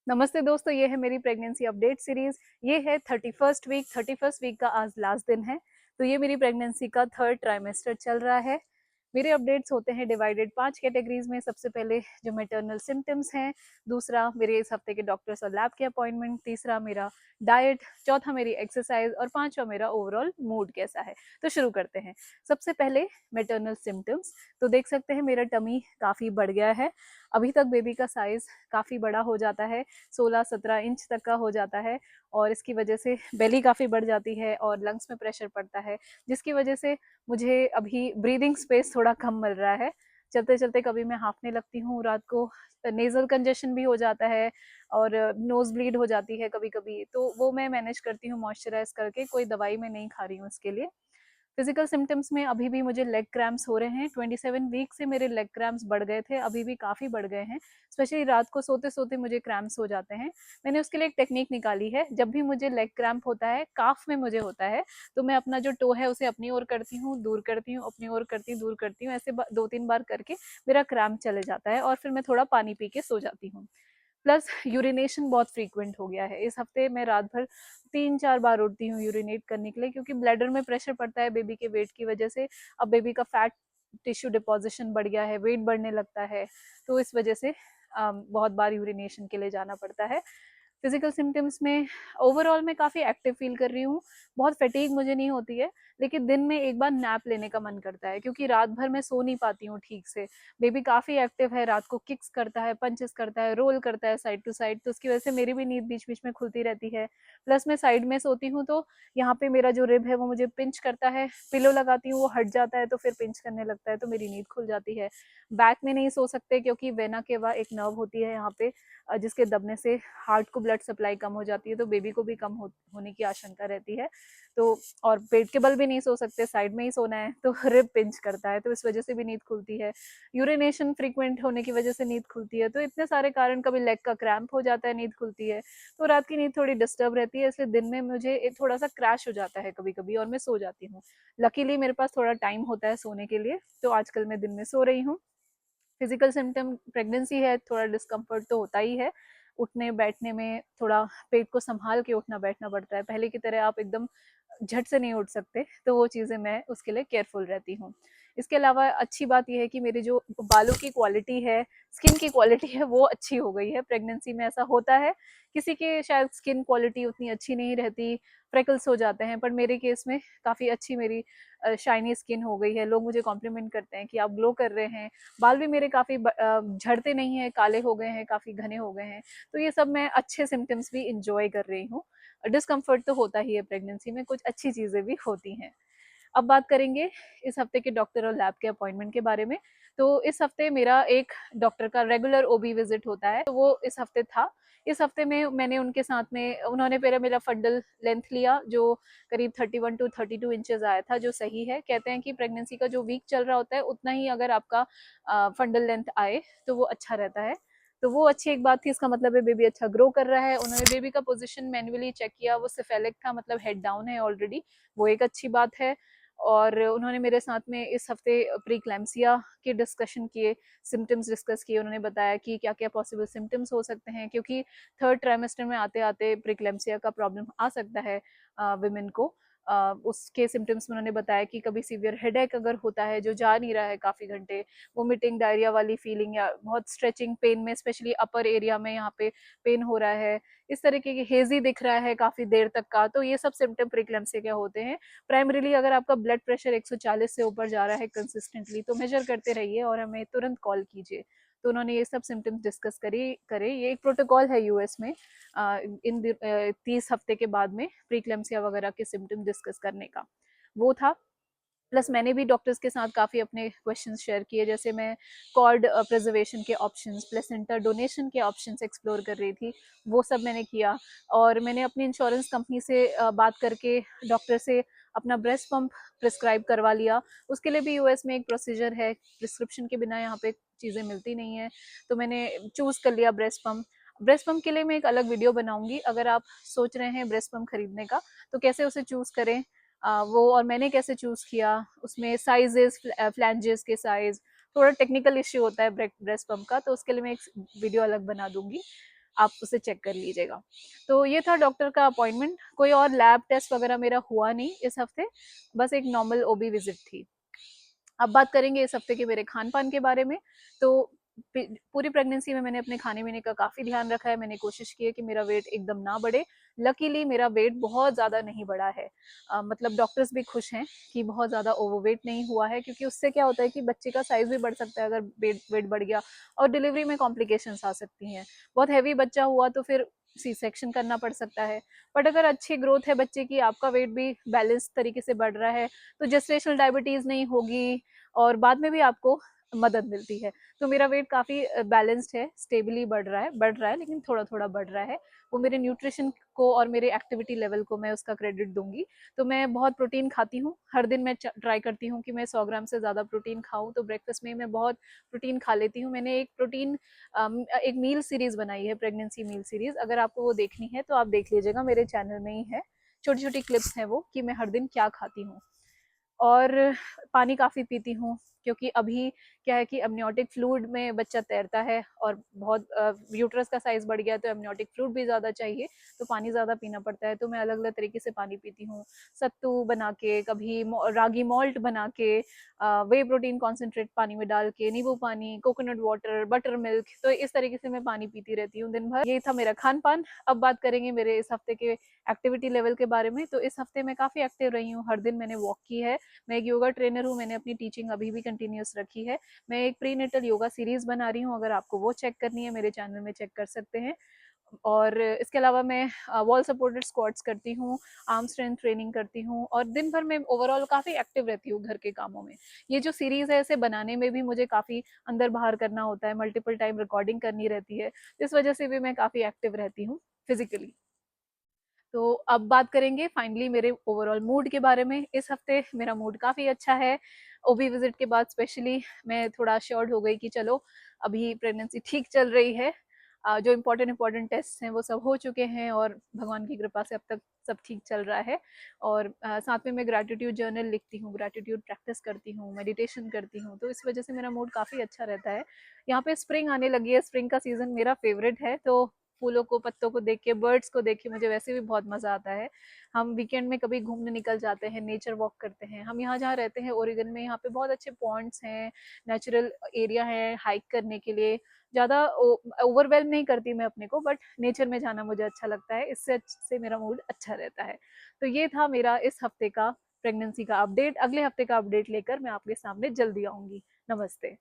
नमस्ते दोस्तों, ये है मेरी प्रेगनेंसी अपडेट सीरीज। ये है 31st वीक का आज लास्ट दिन है। तो ये मेरी प्रेगनेंसी का थर्ड ट्राइमेस्टर चल रहा है। मेरे अपडेट्स होते हैं डिवाइडेड 5 कैटेगरीज में। सबसे पहले जो मैटरनल सिम्टम्स हैं, दूसरा मेरे इस हफ्ते के डॉक्टर्स और लैब के अपॉइंटमेंट, तीसरा मेरा डाइट, चौथा मेरी एक्सरसाइज और पांचवा मेरा ओवरऑल मूड कैसा है। तो शुरू करते हैं। सबसे पहले मैटरनल सिम्टम्स। तो देख सकते हैं मेरा टमी काफ़ी बढ़ गया है। अभी तक बेबी का साइज़ काफ़ी बड़ा हो जाता है, 16-17 इंच तक का हो जाता है और इसकी वजह से बेली काफ़ी बढ़ जाती है और लंग्स में प्रेशर पड़ता है, जिसकी वजह से मुझे अभी ब्रीदिंग स्पेस थोड़ा कम मिल रहा है। चलते चलते कभी मैं हाँफने लगती हूँ, रात को नेज़ल कंजेशन भी हो जाता है और नोज़ ब्लीड हो जाती है कभी कभी। तो वो मैं मैनेज करती हूँ मॉइस्चराइज करके, कोई दवाई मैं नहीं खा रही हूँ इसके लिए। फिजिकल सिम्टम्स में अभी भी मुझे लेग क्रैम्प्स हो रहे हैं। 27 वीक से मेरे लेग क्रैम्प्स बढ़ गए थे, अभी भी काफ़ी बढ़ गए हैं। स्पेशली रात को सोते सोते मुझे क्रैम्प्स हो जाते हैं। मैंने उसके लिए एक टेक्निक निकाली है। जब भी मुझे लेग क्रैम्प होता है, काफ में मुझे होता है, तो मैं अपना जो टो है उसे अपनी ओर करती हूँ, दूर करती हूँ, अपनी ओर करती हूँ, दूर करती हूँ। ऐसे 2-3 बार करके मेरा क्रैम्प चले जाता है और फिर मैं थोड़ा पानी पी के सो जाती हूँ। प्लस यूरिनेशन बहुत फ्रीक्वेंट हो गया है। इस हफ्ते मैं रात भर 3-4 बार उठती हूँ यूरिनेट करने के लिए, क्योंकि ब्लैडर में प्रेशर पड़ता है बेबी के वेट की वजह से। अब बेबी का फैट टिश्यू डिपोजिशन बढ़ गया है, वेट बढ़ने लगता है, तो इस वजह से बहुत बार यूरिनेशन के लिए जाना पड़ता है। फिजिकल सिम्टम्स में ओवरऑल मैं काफ़ी एक्टिव फील कर रही हूँ। बहुत फटीग मुझे नहीं होती है, लेकिन दिन में एक बार नैप लेने का मन करता है, क्योंकि रात भर मैं सो नहीं पाती हूँ ठीक से। बेबी काफ़ी एक्टिव है, रात को किक्स करता है, पंचेस करता है, रोल करता है साइड टू साइड, तो उसकी वजह से मेरी भी नींद बीच बीच में खुलती रहती है। प्लस मैं साइड में सोती हूँ तो यहाँ पे मेरा जो रिब है वो मुझे पिंच करता है। पिलो लगाती हूँ, वो हट जाता है तो फिर पिंच करने लगता है, तो मेरी नींद खुल जाती है। बैक में नहीं सो सकते, क्योंकि वेना केवा एक नर्व होती है यहाँ पे, जिसके दबने से हार्ट को ब्लड सप्लाई कम हो जाती है, तो बेबी को भी कम होने की आशंका रहती है। तो और पेट के बल भी नहीं सो सकते, साइड में ही सोना है, तो रिब पिंच करता है, तो इस वजह से भी नींद खुलती है। यूरिनेशन फ्रीक्वेंट होने की वजह से नींद खुलती है। तो इतने सारे कारण, कभी लेग का क्रैम्प हो जाता है, नींद खुलती है, तो रात की नींद थोड़ी डिस्टर्ब रहती है। इसलिए दिन में मुझे थोड़ा सा क्रैश हो जाता है कभी कभी और मैं सो जाती हूँ। लकीली मेरे पास थोड़ा टाइम होता है सोने के लिए, तो आजकल मैं दिन में सो रही हूँ। फिजिकल सिम्टम, प्रेगनेंसी है, थोड़ा डिस्कम्फर्ट तो होता ही है। उठने बैठने में थोड़ा पेट को संभाल के उठना बैठना पड़ता है, पहले की तरह आप एकदम झट से नहीं उठ सकते, तो वो चीज़ें मैं उसके लिए केयरफुल रहती हूँ। इसके अलावा अच्छी बात यह है कि मेरी जो बालों की क्वालिटी है, स्किन की क्वालिटी है, वो अच्छी हो गई है। प्रेगनेंसी में ऐसा होता है, किसी की शायद स्किन क्वालिटी उतनी अच्छी नहीं रहती, फ्रेकल्स हो जाते हैं, पर मेरे केस में काफ़ी अच्छी मेरी शाइनी स्किन हो गई है। लोग मुझे कॉम्प्लीमेंट करते हैं कि आप ग्लो कर रहे हैं। बाल भी मेरे काफ़ी झड़ते नहीं हैं, काले हो गए हैं, काफ़ी घने हो गए हैं। तो ये सब मैं अच्छे सिम्टम्स भी इंजॉय कर रही हूँ। डिस्कम्फर्ट तो होता ही है प्रेगनेंसी में, कुछ अच्छी चीज़ें भी होती हैं। अब बात करेंगे इस हफ्ते के डॉक्टर और लैब के अपॉइंटमेंट के बारे में। तो इस हफ्ते मेरा एक डॉक्टर का रेगुलर ओबी विजिट होता है, तो वो इस हफ्ते था। इस हफ्ते में मैंने उनके साथ में, उन्होंने मेरा मेरा फंडल लेंथ लिया, जो करीब 31 to 32 इंचेस आया था, जो सही है। कहते हैं कि प्रेगनेंसी का जो वीक चल रहा होता है, उतना ही अगर आपका फंडल लेंथ आए तो वो अच्छा रहता है। तो वो अच्छी एक बात थी, इसका मतलब है बेबी अच्छा ग्रो कर रहा है। उन्होंने बेबी का पोजीशन मैन्युअली चेक किया, वो सिफेलिक था, मतलब हेड डाउन है ऑलरेडी, वो एक अच्छी बात है। और उन्होंने मेरे साथ में इस हफ्ते प्रीक्लैम्सिया के डिस्कशन किए, सिम्टम्स डिस्कस किए। उन्होंने बताया कि क्या क्या पॉसिबल सिम्टम्स हो सकते हैं, क्योंकि थर्ड ट्राइमेस्टर में आते आते प्रीक्लैम्सिया का प्रॉब्लम आ सकता है विमेन को। उसके सिम्टम्स में उन्होंने बताया कि कभी सीवियर हेडेक अगर होता है जो जा नहीं रहा है काफ़ी घंटे, वोमिटिंग, डायरिया वाली फीलिंग, या बहुत स्ट्रेचिंग पेन में, स्पेशली अपर एरिया में यहाँ पे पेन हो रहा है, इस तरीके की हेजी दिख रहा है काफ़ी देर तक का, तो ये सब सिम्टम प्रीक्लैम्सिया के होते हैं। प्राइमरीली अगर आपका ब्लड प्रेशर 140 से ऊपर जा रहा है कंसिस्टेंटली, तो मेजर करते रहिए और हमें तुरंत कॉल कीजिए। तो उन्होंने ये सब सिम्टम्स डिस्कस करे। ये एक प्रोटोकॉल है यूएस में, इन 30 हफ्ते के बाद में प्रीक्लैम्सिया वगैरह के सिम्टम डिस्कस करने का, वो था। प्लस मैंने भी डॉक्टर्स के साथ काफ़ी अपने क्वेश्चंस शेयर किए, जैसे मैं कॉर्ड प्रिजर्वेशन के ऑप्शंस, प्लेसेंटा डोनेशन के ऑप्शंस एक्सप्लोर कर रही थी, वो सब मैंने किया। और मैंने अपनी इंश्योरेंस कंपनी से बात करके डॉक्टर से अपना ब्रेस्ट पंप प्रिस्क्राइब करवा लिया। उसके लिए भी यूएस में एक प्रोसीजर है, प्रिस्क्रिप्शन के बिना यहाँ पे चीज़ें मिलती नहीं है, तो मैंने चूज़ कर लिया ब्रेस्ट पम्प। ब्रेस्ट पम्प के लिए मैं एक अलग वीडियो बनाऊंगी। अगर आप सोच रहे हैं ब्रेस्ट पम्प खरीदने का, तो कैसे उसे चूज़ करें, वो और मैंने कैसे चूज़ किया, उसमें साइजेस, फ्लैंजेस के साइज़, थोड़ा टेक्निकल इश्यू होता है ब्रेस्ट पम्प का, तो उसके लिए मैं एक वीडियो अलग बना दूंगी। आप उसे चेक कर लीजिएगा। तो ये था डॉक्टर का अपॉइंटमेंट। कोई और लैब टेस्ट वगैरह मेरा हुआ नहीं इस हफ्ते, बस एक नॉर्मल ओबी विजिट थी। अब बात करेंगे इस हफ्ते के मेरे खान पान के बारे में। तो पूरी प्रेगनेंसी में मैंने अपने खाने पीने का काफ़ी ध्यान रखा है। मैंने कोशिश की है कि मेरा वेट एकदम ना बढ़े। लकीली मेरा वेट बहुत ज़्यादा नहीं बढ़ा है। मतलब डॉक्टर्स भी खुश हैं कि बहुत ज़्यादा ओवरवेट नहीं हुआ है, क्योंकि उससे क्या होता है कि बच्चे का साइज़ भी बढ़ सकता है अगर वेट वेट बढ़ गया, और डिलीवरी में कॉम्प्लिकेशंस आ सकती हैं। बहुत हैवी बच्चा हुआ तो फिर सी सेक्शन करना पड़ सकता है। बट अगर अच्छी ग्रोथ है बच्चे की, आपका वेट भी बैलेंस तरीके से बढ़ रहा है, तो जेस्टेशनल डायबिटीज़ नहीं होगी और बाद में भी आपको मदद मिलती है। तो मेरा वेट काफ़ी बैलेंस्ड है, स्टेबली बढ़ रहा है, लेकिन थोड़ा थोड़ा बढ़ रहा है। वो मेरे न्यूट्रिशन को और मेरे एक्टिविटी लेवल को मैं उसका क्रेडिट दूंगी। तो मैं बहुत प्रोटीन खाती हूँ, हर दिन मैं ट्राई करती हूँ कि मैं 100 ग्राम से ज़्यादा प्रोटीन खाऊं। तो ब्रेकफास्ट में मैं बहुत प्रोटीन खा लेती हूँ। मैंने एक प्रोटीन एक मील सीरीज बनाई है, प्रेगनेंसी मील सीरीज। अगर आपको वो देखनी है तो आप देख लीजिएगा, मेरे चैनल में ही है। छोटी छोटी क्लिप्स हैं वो, कि मैं हर दिन क्या खाती हूँ। और पानी काफ़ी पीती हूँ, क्योंकि अभी क्या है कि एमनियोटिक फ्लूइड में बच्चा तैरता है और बहुत यूट्रस का साइज़ बढ़ गया है, तो एमनियोटिक फ्लूइड भी ज़्यादा चाहिए, तो पानी ज़्यादा पीना पड़ता है। तो मैं अलग अलग तरीके से पानी पीती हूँ। सत्तू बना के, कभी रागी मॉल्ट बना के, वे प्रोटीन कॉन्सेंट्रेट पानी में डाल के, नींबू पानी, कोकोनट वाटर, बटर मिल्क, तो इस तरीके से मैं पानी पीती रहती हूँ दिन भर। ये था मेरा खान पान। अब बात करेंगे मेरे इस हफ्ते के एक्टिविटी लेवल के बारे में। तो इस हफ्ते मैं काफ़ी एक्टिव रही हूँ, हर दिन मैंने वॉक की है। मैं एक योगा ट्रेनर हूँ, मैंने अपनी टीचिंग अभी भी कंटिन्यूस रखी है। मैं एक प्री नेटल योगा सीरीज बना रही हूँ, अगर आपको वो चेक करनी है मेरे चैनल में चेक कर सकते हैं। और इसके अलावा मैं वॉल सपोर्टेड स्क्वाट्स करती हूँ, आर्म स्ट्रेंथ ट्रेनिंग करती हूँ, और दिन भर मैं ओवरऑल काफ़ी एक्टिव रहती हूँ घर के कामों में। ये जो सीरीज़ है इसे बनाने में भी मुझे काफ़ी अंदर बाहर करना होता है, मल्टीपल टाइम रिकॉर्डिंग करनी रहती है, इस वजह से भी मैं काफ़ी एक्टिव रहती हूँ फिजिकली। तो अब बात करेंगे फाइनली मेरे ओवरऑल मूड के बारे में। इस हफ्ते मेरा मूड काफ़ी अच्छा है। ओबी विजिट के बाद स्पेशली मैं थोड़ा श्योर्ड हो गई कि चलो अभी प्रेगनेंसी ठीक चल रही है। जो इम्पोर्टेंट टेस्ट हैं वो सब हो चुके हैं, और भगवान की कृपा से अब तक सब ठीक चल रहा है। और साथ में मैं ग्रैटिट्यूड जर्नल लिखती हूँ, ग्रैटिट्यूड प्रैक्टिस करती हूँ, मेडिटेशन करती हूँ, तो इस वजह से मेरा मूड काफ़ी अच्छा रहता है। यहाँ पे स्प्रिंग आने लगी है, स्प्रिंग का सीज़न मेरा फेवरेट है। तो फूलों को, पत्तों को देख के, बर्ड्स को देख के मुझे वैसे भी बहुत मज़ा आता है। हम वीकेंड में कभी घूमने निकल जाते हैं, नेचर वॉक करते हैं। हम यहाँ जहाँ रहते हैं ओरेगन में, यहाँ पे बहुत अच्छे पॉन्ड्स हैं, नेचुरल एरिया है हाइक करने के लिए। ज़्यादा ओवरवेलम नहीं करती मैं अपने को, बट नेचर में जाना मुझे अच्छा लगता है, इससे मेरा मूड अच्छा रहता है। तो ये था मेरा इस हफ्ते का प्रेगनेंसी का अपडेट। अगले हफ्ते का अपडेट लेकर मैं आपके सामने जल्दी आऊँगी। नमस्ते।